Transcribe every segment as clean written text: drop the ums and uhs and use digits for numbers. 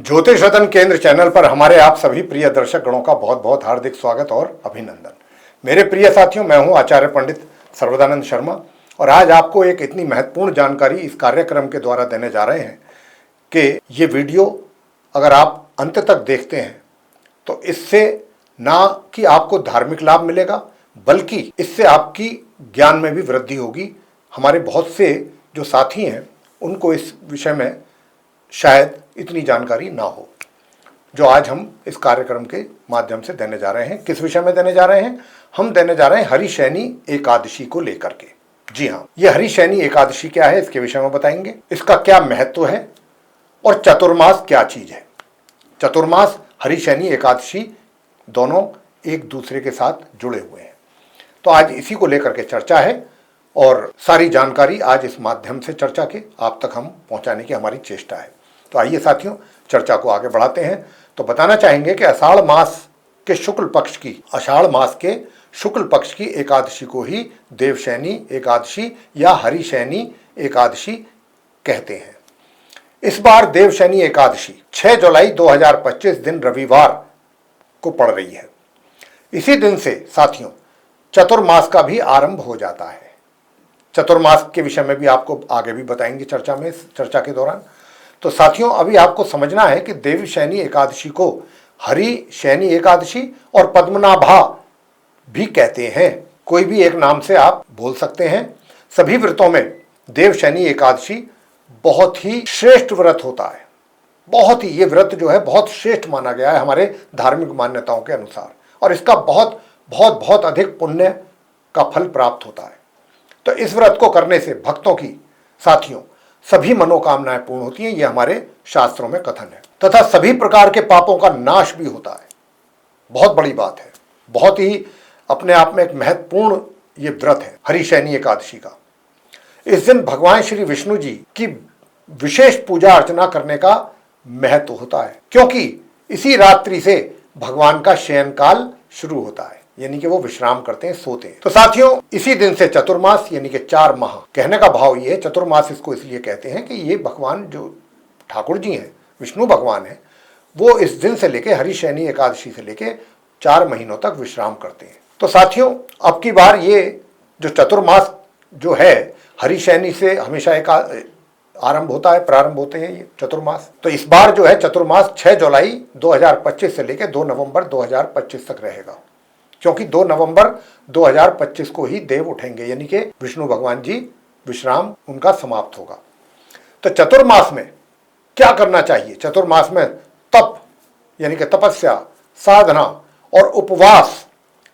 ज्योतिष रतन केंद्र चैनल पर हमारे आप सभी प्रिय दर्शक गणों का बहुत बहुत हार्दिक स्वागत और अभिनंदन। मेरे प्रिय साथियों, मैं हूं आचार्य पंडित सर्वदानंद शर्मा और आज आपको एक इतनी महत्वपूर्ण जानकारी इस कार्यक्रम के द्वारा देने जा रहे हैं कि ये वीडियो अगर आप अंत तक देखते हैं तो इससे ना कि आपको धार्मिक लाभ मिलेगा बल्कि इससे आपकी ज्ञान में भी वृद्धि होगी। हमारे बहुत से जो साथी हैं उनको इस विषय में शायद इतनी जानकारी ना हो जो आज हम इस कार्यक्रम के माध्यम से देने जा रहे हैं। किस विषय में देने जा रहे हैं? हम देने जा रहे हैं हरिशैनी एकादशी को लेकर के। जी हाँ, ये हरिशैनी एकादशी क्या है इसके विषय में बताएंगे, इसका क्या महत्व है और चतुर्मास क्या चीज है। चतुर्मास, हरिशैनी एकादशी दोनों एक दूसरे के साथ जुड़े हुए हैं। तो आज इसी को लेकर के चर्चा है और सारी जानकारी आज इस माध्यम से चर्चा के आप तक हम पहुंचाने की हमारी चेष्टा है। तो आइए साथियों, चर्चा को आगे बढ़ाते हैं। तो बताना चाहेंगे कि आषाढ़ मास के शुक्ल पक्ष की एकादशी को ही देवशैनी एकादशी या हरिशैनी एकादशी कहते हैं। इस बार देवशैनी एकादशी 6 जुलाई 2025 दिन रविवार को पड़ रही है। इसी दिन से साथियों चतुर्मास का भी आरंभ हो जाता है। चतुर्मास के विषय में भी आपको आगे भी बताएंगे चर्चा के दौरान। तो साथियों, अभी आपको समझना है कि देवशैनी एकादशी को हरिशैनी एकादशी और पद्मनाभा भी कहते हैं। कोई भी एक नाम से आप बोल सकते हैं। सभी व्रतों में देवशैनी एकादशी बहुत ही श्रेष्ठ व्रत होता है। बहुत ही ये व्रत जो है बहुत श्रेष्ठ माना गया है हमारे धार्मिक मान्यताओं के अनुसार और इसका बहुत बहुत बहुत अधिक पुण्य का फल प्राप्त होता है। तो इस व्रत को करने से भक्तों की साथियों सभी मनोकामनाएं पूर्ण होती हैं, ये हमारे शास्त्रों में कथन है, तथा सभी प्रकार के पापों का नाश भी होता है। बहुत बड़ी बात है, बहुत ही अपने आप में एक महत्वपूर्ण ये व्रत है हरिशैनी एकादशी का। इस दिन भगवान श्री विष्णु जी की विशेष पूजा अर्चना करने का महत्व होता है, क्योंकि इसी रात्रि से भगवान का शयन काल शुरू होता है, यानी कि वो विश्राम करते हैं, सोते हैं। तो साथियों, इसी दिन से चतुर्मास यानी कि 4 माह, कहने का भाव ये है, चतुर्मास इसको इसलिए कहते हैं कि ये भगवान जो ठाकुर जी हैं, विष्णु भगवान हैं, वो इस दिन से लेके हरिशैनी एकादशी से लेके 4 महीनों तक विश्राम करते हैं। तो साथियों, अब की बार ये जो चतुर्मास जो है हरिशैनी से हमेशा प्रारंभ होते हैं ये चतुर्मास। तो इस बार जो है चतुर्मास 6 जुलाई 2025 से लेके 2 नवंबर 2025 तक रहेगा, क्योंकि 2 नवंबर 2025 को ही देव उठेंगे, यानी कि विष्णु भगवान जी विश्राम उनका समाप्त होगा। तो चतुर्मास में क्या करना चाहिए? चतुर्मास में तप यानी कि तपस्या, साधना और उपवास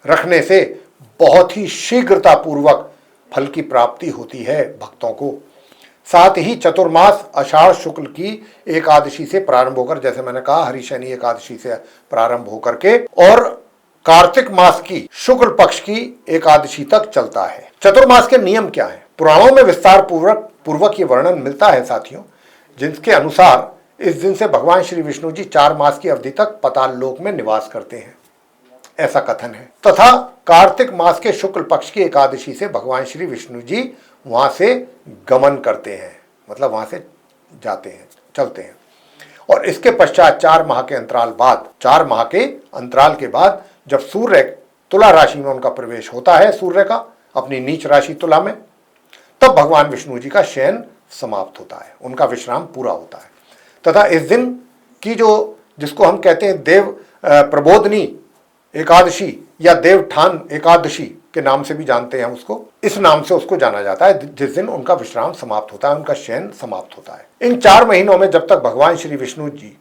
रखने से बहुत ही शीघ्रता पूर्वक फल की प्राप्ति होती है भक्तों को। साथ ही चतुर्मास आषाढ़ शुक्ल की एकादशी से प्रारंभ होकर, जैसे मैंने कहा हरिशैनी एकादशी से प्रारंभ होकर के और कार्तिक मास की शुक्ल पक्ष की एकादशी तक चलता है। चतुर्मास के नियम क्या है? पुराणों में विस्तार पूर्वक ये वर्णन मिलता है साथियों, जिसके अनुसार इस दिन से भगवान श्री विष्णु जी 4 मास की अवधि तक पाताल लोक में निवास करते हैं, ऐसा कथन है। तथा कार्तिक मास के शुक्ल पक्ष की एकादशी से भगवान श्री विष्णु जी वहां से गमन करते हैं, मतलब वहां से जाते हैं, चलते हैं। और इसके पश्चात 4 माह के अंतराल के बाद जब सूर्य तुला राशि में उनका प्रवेश होता है, सूर्य का अपनी नीच राशि तुला में, तब भगवान विष्णु जी का शयन समाप्त होता है, उनका विश्राम पूरा होता है। तथा इस दिन की जिसको हम कहते हैं देव प्रबोधनी एकादशी या देवठान एकादशी के नाम से भी जानते हैं हम उसको, इस नाम से उसको जाना जाता है, जिस दिन उनका विश्राम समाप्त होता है, उनका शयन समाप्त होता है। इन 4 महीनों में जब तक भगवान श्री विष्णु जी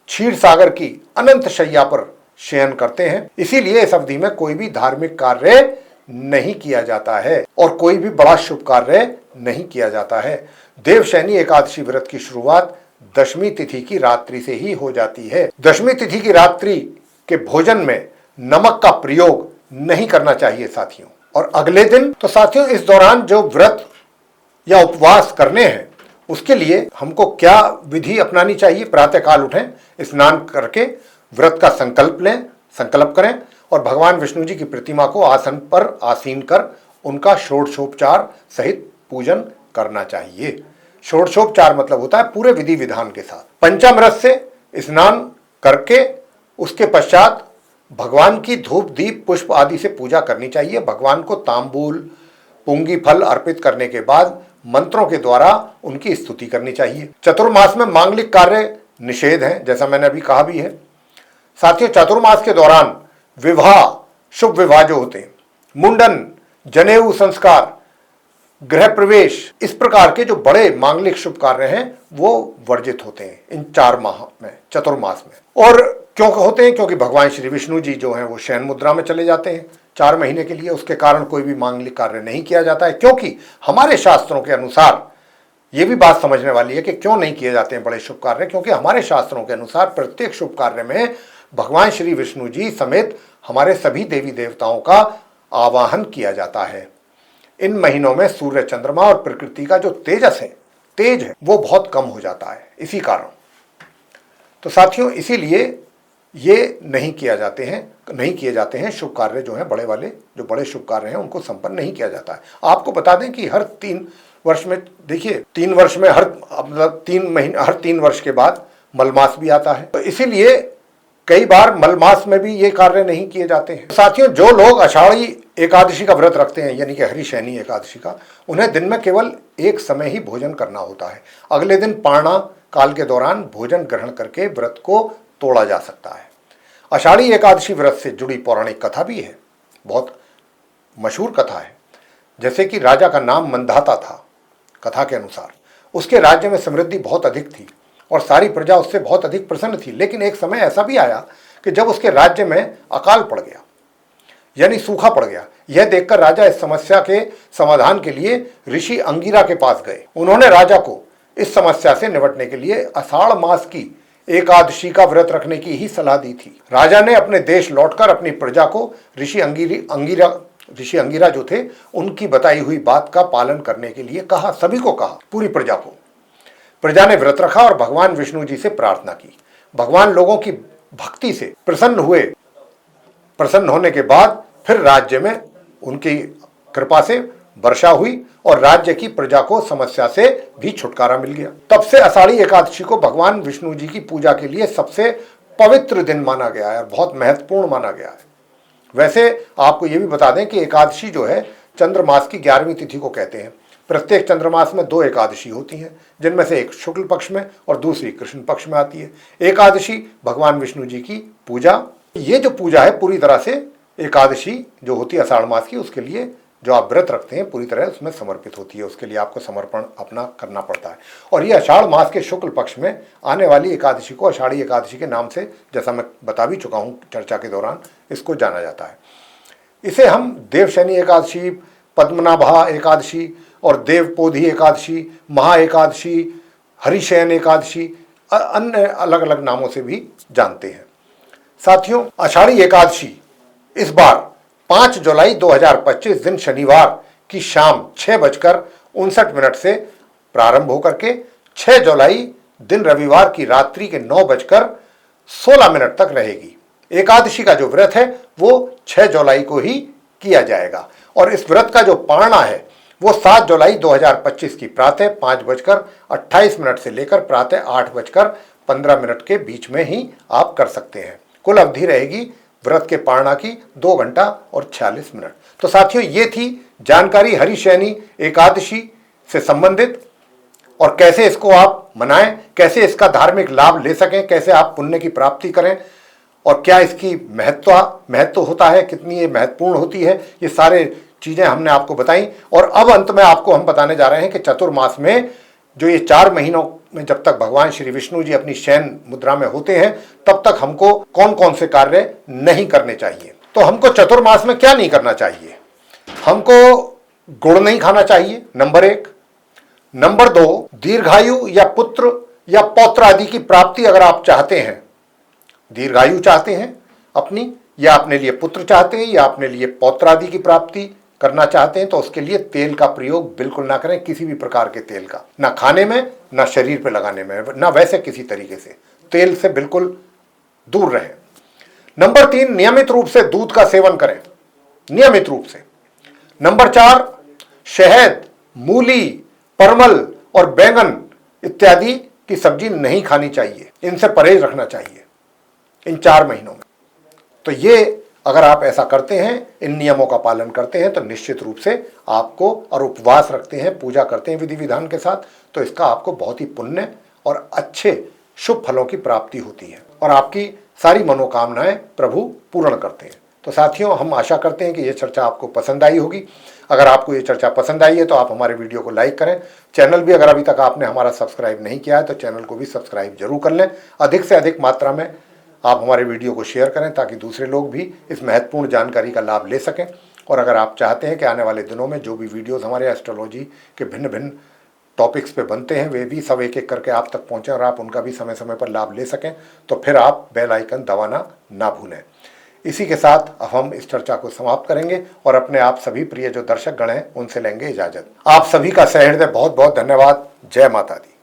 क्षीर सागर की अनंत शैया पर शयन करते हैं, इसीलिए इस अवधि में कोई भी धार्मिक कार्य नहीं किया जाता है और कोई भी बड़ा शुभ कार्य नहीं किया जाता है। देवशैनी एकादशी व्रत की शुरुआत दशमी तिथि की रात्रि से ही हो जाती है। दशमी तिथि की रात्रि के भोजन में नमक का प्रयोग नहीं करना चाहिए साथियों। और अगले दिन तो साथियों इस दौरान जो व्रत या उपवास करने हैं उसके लिए हमको क्या विधि अपनानी चाहिए? प्रातःकाल उठें, स्नान करके व्रत का संकल्प करें और भगवान विष्णु जी की प्रतिमा को आसन पर आसीन कर उनका षोडशोपचार सहित पूजन करना चाहिए। षोडशोपचार मतलब होता है पूरे विधि विधान के साथ। पंचामृत से स्नान करके उसके पश्चात भगवान की धूप दीप पुष्प आदि से पूजा करनी चाहिए। भगवान को तांबूल पुंगी फल अर्पित करने के बाद मंत्रों के द्वारा उनकी स्तुति करनी चाहिए। चतुर्मास में मांगलिक कार्य निषेध है, जैसा मैंने अभी कहा भी है। साथियों, चतुर्मास के दौरान विवाह, शुभ विवाह जो होते हैं, मुंडन, जनेऊ संस्कार, गृह प्रवेश, इस प्रकार के जो बड़े मांगलिक शुभ कार्य हैं वो वर्जित होते हैं इन 4 माह में, चतुर्मास में। और क्यों होते हैं? क्योंकि भगवान श्री विष्णु जी जो हैं वो शयन मुद्रा में चले जाते हैं 4 महीने के लिए। उसके कारण कोई भी मांगलिक कार्य नहीं किया जाता है, क्योंकि हमारे शास्त्रों के अनुसार, ये भी बात समझने वाली है कि क्यों नहीं किए जाते हैं बड़े शुभ कार्य, क्योंकि हमारे शास्त्रों के अनुसार प्रत्येक शुभ कार्य में भगवान श्री विष्णु जी समेत हमारे सभी देवी देवताओं का आवाहन किया जाता है। इन महीनों में सूर्य, चंद्रमा और प्रकृति का जो तेज है वो बहुत कम हो जाता है, इसी कारण। तो साथियों, इसीलिए ये नहीं किए जाते हैं शुभ कार्य जो हैं, जो बड़े शुभ कार्य हैं उनको संपन्न नहीं किया जाता है। आपको बता दें कि हर 3 वर्ष में, देखिए 3 वर्ष में हर 3 वर्ष के बाद मलमास भी आता है, तो इसीलिए कई बार मलमास में भी ये कार्य नहीं किए जाते हैं। साथियों, जो लोग आषाढ़ी एकादशी का व्रत रखते हैं, यानी कि हरिशयनी एकादशी का, उन्हें दिन में केवल एक समय ही भोजन करना होता है। अगले दिन पारणा काल के दौरान भोजन ग्रहण करके व्रत को तोड़ा जा सकता है। आषाढ़ी एकादशी व्रत से जुड़ी पौराणिक कथा भी है, बहुत मशहूर कथा है। जैसे कि राजा का नाम मंधाता था। कथा के अनुसार उसके राज्य में समृद्धि बहुत अधिक थी और सारी प्रजा उससे बहुत अधिक प्रसन्न थी। लेकिन एक समय ऐसा भी आया कि जब उसके राज्य में अकाल पड़ गया, यानी सूखा पड़ गया। यह देखकर राजा इस समस्या के समाधान के लिए ऋषि अंगिरा के पास गए। उन्होंने राजा को इस समस्या से निपटने के लिए आषाढ़ मास की एकादशी का व्रत रखने की ही सलाह दी थी। राजा ने अपने देश लौटकर अपनी प्रजा को ऋषि अंगिरा जो थे उनकी बताई हुई बात का पालन करने के लिए कहा। सभी को कहा, पूरी प्रजा को। प्रजा ने व्रत रखा और भगवान विष्णु जी से प्रार्थना की। भगवान लोगों की भक्ति से प्रसन्न हुए। प्रसन्न होने के बाद फिर राज्य में उनकी कृपा से वर्षा हुई और राज्य की प्रजा को समस्या से भी छुटकारा मिल गया। तब से आषाढ़ी एकादशी को भगवान विष्णु जी की पूजा के लिए सबसे पवित्र दिन माना गया है और बहुत महत्वपूर्ण माना गया है। वैसे आपको ये भी बता दें कि एकादशी जो है चंद्रमास की 11वीं तिथि को कहते हैं। प्रत्येक चंद्रमास में 2 एकादशी होती हैं, जिनमें से एक शुक्ल पक्ष में और दूसरी कृष्ण पक्ष में आती है। एकादशी भगवान विष्णु जी की पूजा, ये जो पूजा है पूरी तरह से एकादशी जो होती है आषाढ़ मास की, उसके लिए जो आप व्रत रखते हैं पूरी तरह उसमें समर्पित होती है। उसके लिए आपको समर्पण अपना करना पड़ता है। और ये आषाढ़ मास के शुक्ल पक्ष में आने वाली एकादशी को आषाढ़ी एकादशी के नाम से, जैसा मैं बता भी चुका हूँ चर्चा के दौरान, इसको जाना जाता है। इसे हम देवशयनी एकादशी, पद्मनाभा एकादशी और देवपोधी एकादशी, महा एकादशी, हरिशयन एकादशी, अन्य अलग अलग नामों से भी जानते हैं। साथियों, आषाढ़ी एकादशी इस बार 5 जुलाई 2025 दिन शनिवार की शाम 6:59 से प्रारंभ होकर के 6 जुलाई दिन रविवार की रात्रि के 9:16 तक रहेगी। एकादशी का जो व्रत है वो 6 जुलाई को ही किया जाएगा और इस व्रत का जो पारणा है वो 7 जुलाई 2025 की प्रातः 5:28 से लेकर प्रातः 8:15 के बीच में ही आप कर सकते हैं। कुल अवधि रहेगी व्रत के पारणा की 2 घंटा और 46 मिनट। तो साथियों, ये थी जानकारी हरिशयनी एकादशी से संबंधित और कैसे इसको आप मनाएं, कैसे इसका धार्मिक लाभ ले सकें, कैसे आप पुण्य की प्राप्ति करें और क्या इसकी महत्व होता है, कितनी ये महत्वपूर्ण होती है, ये सारे चीजें हमने आपको बताई। और अब अंत में आपको हम बताने जा रहे हैं कि चतुर्मास में जो ये 4 महीनों में जब तक भगवान श्री विष्णु जी अपनी शयन मुद्रा में होते हैं तब तक हमको कौन कौन से कार्य नहीं करने चाहिए। तो हमको चतुर्मास में क्या नहीं करना चाहिए? हमको गुड़ नहीं खाना चाहिए, नंबर 1। नंबर 2, दीर्घायु या पुत्र या पौत्र आदि की प्राप्ति अगर आप चाहते हैं, दीर्घायु चाहते हैं अपनी, या अपने लिए पुत्र चाहते हैं, या अपने लिए पौत्र आदि की प्राप्ति करना चाहते हैं, तो उसके लिए तेल का प्रयोग बिल्कुल ना करें, किसी भी प्रकार के तेल का, ना खाने में, ना शरीर पे लगाने में, ना वैसे किसी तरीके से। तेल से बिल्कुल दूर रहें। नंबर 3, नियमित रूप से दूध का सेवन करें, नियमित रूप से। नंबर 4, शहद, मूली, परमल और बैंगन इत्यादि की सब्जी नहीं खानी चाहिए, इनसे परहेज रखना चाहिए इन 4 महीनों में। तो ये अगर आप ऐसा करते हैं, इन नियमों का पालन करते हैं, तो निश्चित रूप से आपको, और उपवास रखते हैं, पूजा करते हैं विधि विधान के साथ, तो इसका आपको बहुत ही पुण्य और अच्छे शुभ फलों की प्राप्ति होती है और आपकी सारी मनोकामनाएं प्रभु पूर्ण करते हैं। तो साथियों, हम आशा करते हैं कि ये चर्चा आपको पसंद आई होगी। अगर आपको ये चर्चा पसंद आई है तो आप हमारे वीडियो को लाइक करें। चैनल भी अगर अभी तक आपने हमारा सब्सक्राइब नहीं किया है तो चैनल को भी सब्सक्राइब जरूर कर लें। अधिक से अधिक मात्रा में आप हमारे वीडियो को शेयर करें ताकि दूसरे लोग भी इस महत्वपूर्ण जानकारी का लाभ ले सकें। और अगर आप चाहते हैं कि आने वाले दिनों में जो भी वीडियोस हमारे एस्ट्रोलॉजी के भिन्न भिन्न टॉपिक्स पे बनते हैं वे भी सब एक एक करके आप तक पहुँचें और आप उनका भी समय समय पर लाभ ले सकें, तो फिर आप बेल आइकन दबाना ना भूलें। इसी के साथ अब हम इस चर्चा को समाप्त करेंगे और अपने आप सभी प्रिय जो दर्शक गण हैं उनसे लेंगे इजाजत। आप सभी का सहृदय बहुत बहुत धन्यवाद। जय माता दी।